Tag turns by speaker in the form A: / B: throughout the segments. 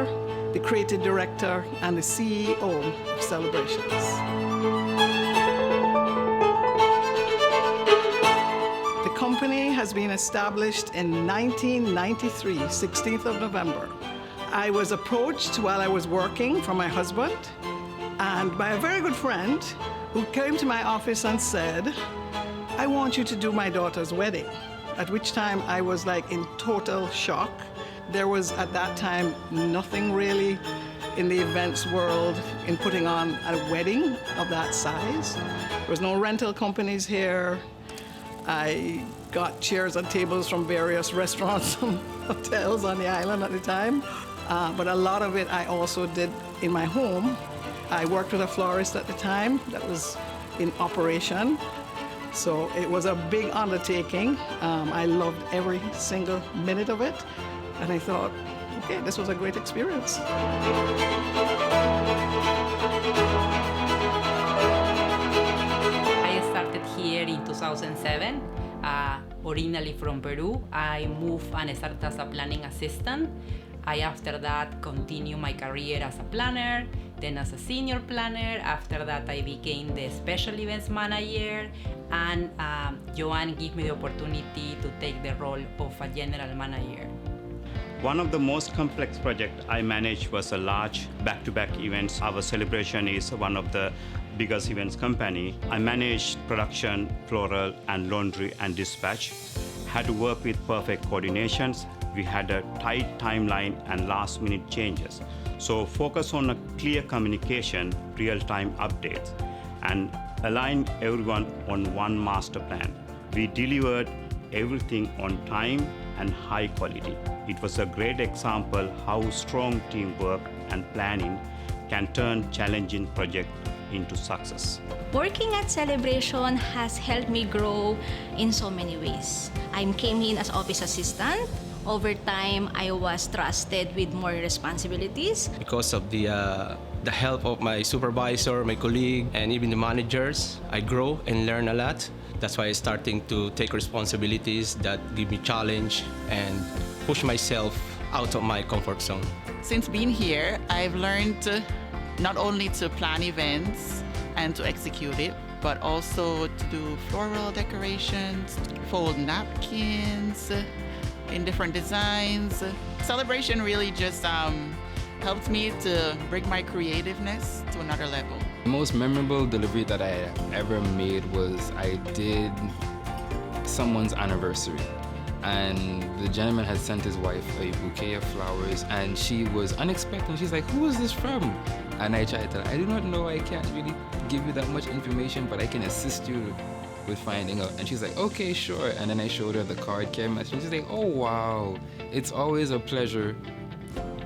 A: founder, the creative director, and the CEO of Celebrations. The company has been established in 1993, 16th of November. I was approached while I was working for my husband and by a very good friend who came to my office and said, I want you to do my daughter's wedding. At which time I was like in total shock. There was at that time nothing really in the events world in putting on a wedding of that size. There was no rental companies here. I got chairs and tables from various restaurants and hotels on the island at the time. But a lot of it I also did in my home. I worked with a florist at the time that was in operation. So it was a big undertaking. I loved every single minute of it. And I thought, okay, this was a great experience.
B: I started here in 2007. Originally from Peru. I moved and started as a planning assistant. After that, continued my career as a planner, then as a senior planner. After that, I became the special events manager, and Joanne gave me the opportunity to take the role of a general manager.
C: One of the most complex projects I managed was a large back-to-back events. Our celebration is one of the biggest events company. I managed production, floral, and laundry and dispatch. Had to work with perfect coordinations. We had a tight timeline and last-minute changes. So focus on a clear communication, real-time updates, and align everyone on one master plan. We delivered everything on time and high quality. It was a great example how strong teamwork and planning can turn challenging projects into success.
D: Working at Celebration has helped me grow in so many ways. I came in as office assistant. Over time, I was trusted with more responsibilities.
E: Because of the help of my supervisor, my colleague, and even the managers, I grow and learn a lot. That's why I'm starting to take responsibilities that give me challenge and push myself out of my comfort zone.
F: Since being here, I've learned not only to plan events and to execute it, but also to do floral decorations, fold napkins in different designs. Celebration really just helped me to bring my creativeness to another level.
G: The most memorable delivery that I ever made was I did someone's anniversary. And the gentleman had sent his wife a bouquet of flowers, and she was unexpected. She's like, who is this from? And I tried to tell her, I do not know, I can't really give you that much information, but I can assist you with finding out. And she's like, okay, sure. And then I showed her the card care message. And she's like, oh, wow. It's always a pleasure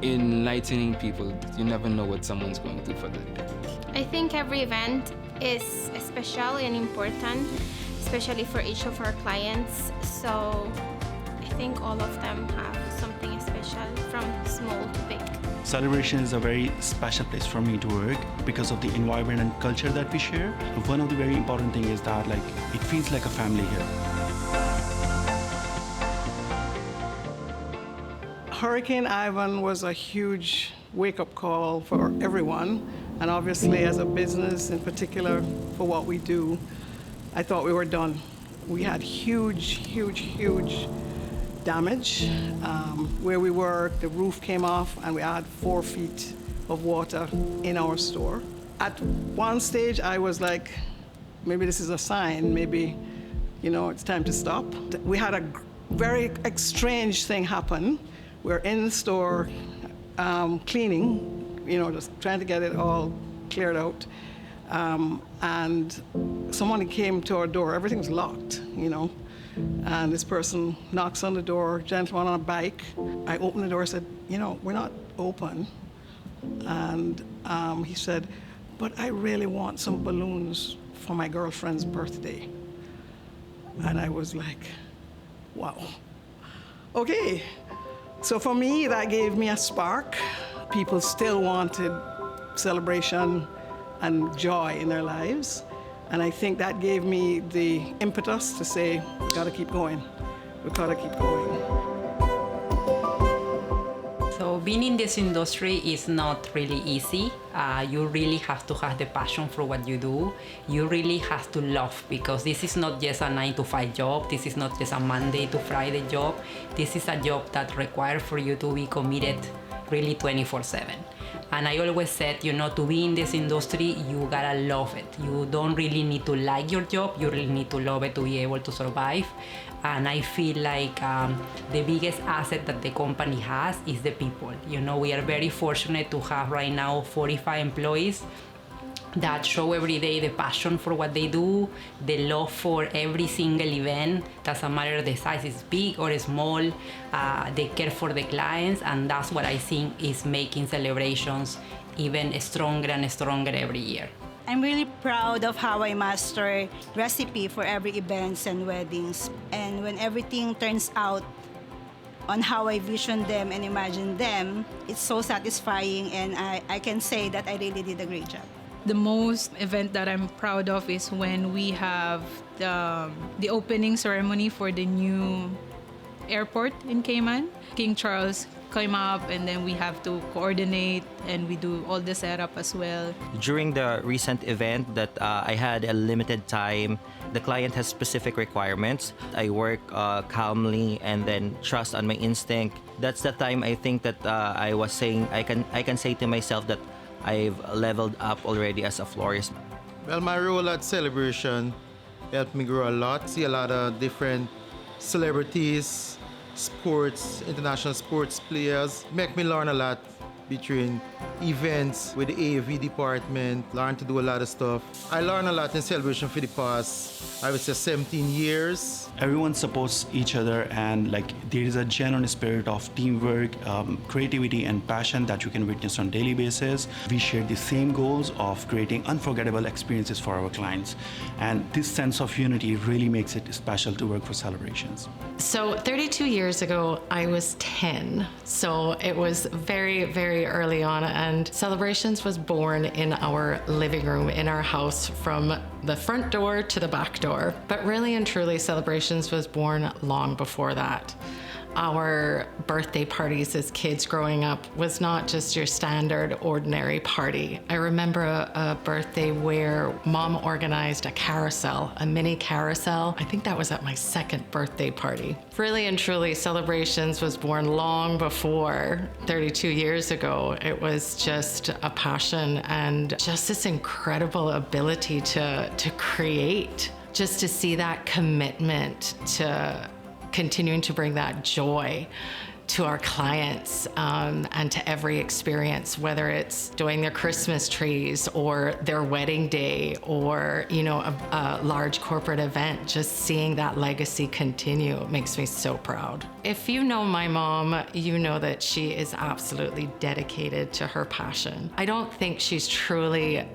G: enlightening people. You never know what someone's going through for that day.
H: I think every event is special and important, especially for each of our clients. So I think all of them have something special, from small to big.
I: Celebration is a very special place for me to work because of the environment and culture that we share. One of the very important things is that it feels like a family here.
A: Hurricane Ivan was a huge wake-up call for everyone, and obviously as a business in particular for what we do, I thought we were done. We had huge damage. Where we were, the roof came off and we had 4 feet of water in our store. At one stage, I was like, maybe this is a sign, maybe, it's time to stop. We had a very strange thing happen. We're in the store cleaning, just trying to get it all cleared out. And someone came to our door, everything's locked, and this person knocks on the door, gentleman on a bike. I opened the door, said, we're not open. And he said, but I really want some balloons for my girlfriend's birthday. And I was like, wow, okay. So for me, that gave me a spark. People still wanted celebration and joy in their lives. And I think that gave me the impetus to say, we gotta keep going. We gotta keep going.
B: So being in this industry is not really easy. You really have to have the passion for what you do. You really have to love, because this is not just a 9-to-5 job. This is not just a Monday to Friday job. This is a job that requires for you to be committed really 24/7. And I always said, to be in this industry, you gotta love it. You don't really need to like your job. You really need to love it to be able to survive. And I feel like the biggest asset that the company has is the people. We are very fortunate to have right now 45 employees that show every day the passion for what they do, the love for every single event. Doesn't matter the size is big or small, they care for the clients, and that's what I think is making celebrations even stronger and stronger every year.
J: I'm really proud of how I master recipe for every events and weddings. And when everything turns out on how I vision them and imagine them, it's so satisfying, and I can say that I really did a great job.
K: The most event that I'm proud of is when we have the opening ceremony for the new airport in Cayman. King Charles came up, and then we have to coordinate, and we do all the setup as well.
L: During the recent event that I had a limited time, the client has specific requirements. I work calmly and then trust on my instinct. That's the time I think that I was saying I can say to myself that I've leveled up already as a florist.
M: Well, my role at Celebration helped me grow a lot, see a lot of different celebrities, sports, international sports players, make me learn a lot between events with the AV department, learn to do a lot of stuff. I learned a lot in Celebration for the past, I would say, 17 years.
I: Everyone supports each other, and there is a genuine spirit of teamwork, creativity and passion that you can witness on a daily basis. We share the same goals of creating unforgettable experiences for our clients, and this sense of unity really makes it special to work for Celebrations.
N: So 32 years ago, I was 10, so it was very, very early on, and Celebrations was born in our living room in our house, from the front door to the back door. But really and truly, Celebrations was born long before that. Our birthday parties as kids growing up was not just your standard ordinary party. I remember a birthday where Mom organized a carousel, a mini carousel. I think that was at my second birthday party. Really and truly, Celebrations was born long before 32 years ago. It was just a passion and just this incredible ability to create, just to see that commitment to continuing to bring that joy to our clients and to every experience, whether it's doing their Christmas trees or their wedding day or, a large corporate event. Just seeing that legacy continue makes me so proud. If you know my mom, you know that she is absolutely dedicated to her passion. I don't think she's truly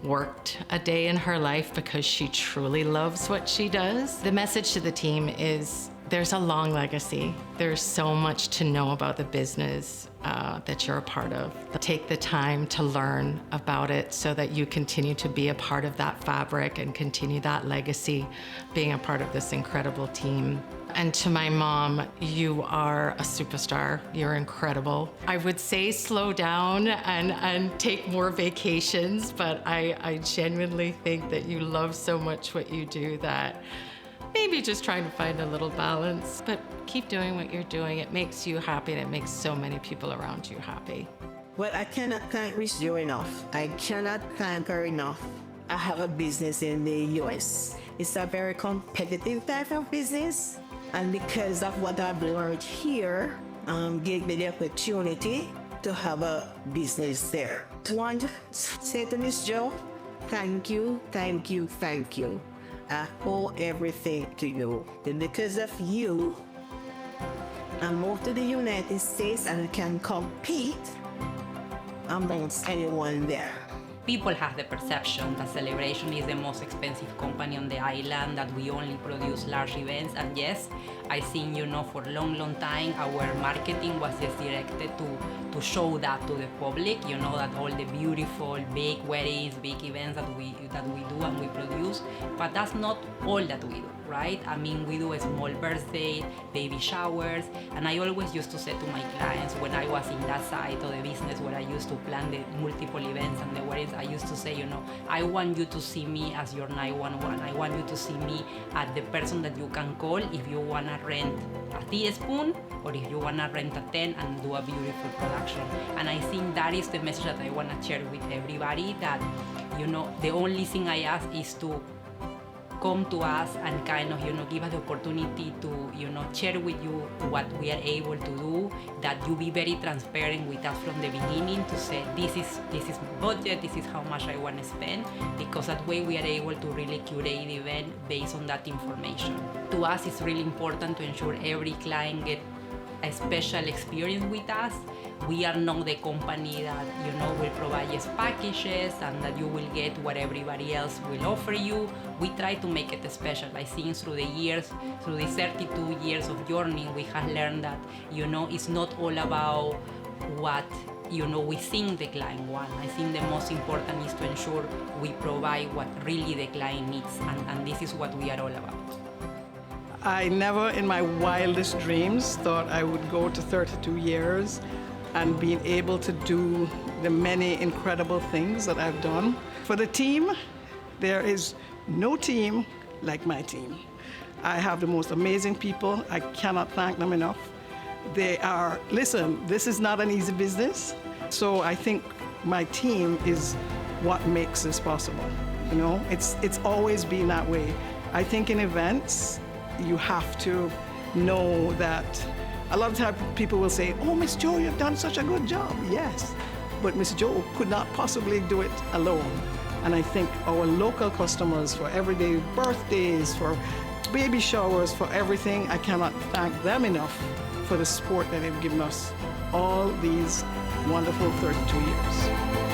N: worked a day in her life because she truly loves what she does. The message to the team is there's a long legacy. There's so much to know about the business that you're a part of. Take the time to learn about it so that you continue to be a part of that fabric and continue that legacy, being a part of this incredible team. And to my mom, you are a superstar. You're incredible. I would say slow down and take more vacations, but I genuinely think that you love so much what you do that maybe just trying to find a little balance, but keep doing what you're doing. It makes you happy, and it makes so many people around you happy.
O: Well, I cannot thank Miss Jo enough. I cannot thank her enough. I have a business in the US. It's a very competitive type of business, and because of what I've learned here, gave me the opportunity to have a business there. I want to say to Miss Jo, thank you, thank you, thank you. I owe everything to you. And because of you, I moved to the United States and can compete amongst anyone there.
B: People have the perception that Celebration is the most expensive company on the island, that we only produce large events. And yes, I think, for a long, long time, our marketing was just directed to show that to the public, that all the beautiful big weddings, big events that we do and we produce, but that's not all that we do. right? I mean, we do a small birthday, baby showers, and I always used to say to my clients when I was in that side of the business where I used to plan the multiple events and the weddings, I used to say, I want you to see me as your 911. I want you to see me as the person that you can call if you want to rent a teaspoon or if you want to rent a tent and do a beautiful production. And I think that is the message that I want to share with everybody, that, the only thing I ask is to come to us and kind of, give us the opportunity to, share with you what we are able to do, that you be very transparent with us from the beginning to say, this is my budget, this is how much I want to spend, because that way we are able to really curate the event based on that information. To us, it's really important to ensure every client get a special experience with us. We are not the company that, will provide just packages and that you will get what everybody else will offer you. We try to make it special. I think through the years, through the 32 years of journey, we have learned that, it's not all about what, we think the client wants. I think the most important is to ensure we provide what really the client needs, and this is what we are all about.
A: I never in my wildest dreams thought I would go to 32 years and being able to do the many incredible things that I've done. For the team, there is no team like my team. I have the most amazing people. I cannot thank them enough. Listen, this is not an easy business. So I think my team is what makes this possible. It's always been that way. I think in events, you have to know that a lot of times people will say, oh, Miss Jo, you've done such a good job. Yes, but Miss Jo could not possibly do it alone. And I think our local customers, for everyday birthdays, for baby showers, for everything, I cannot thank them enough for the support that they've given us all these wonderful 32 years.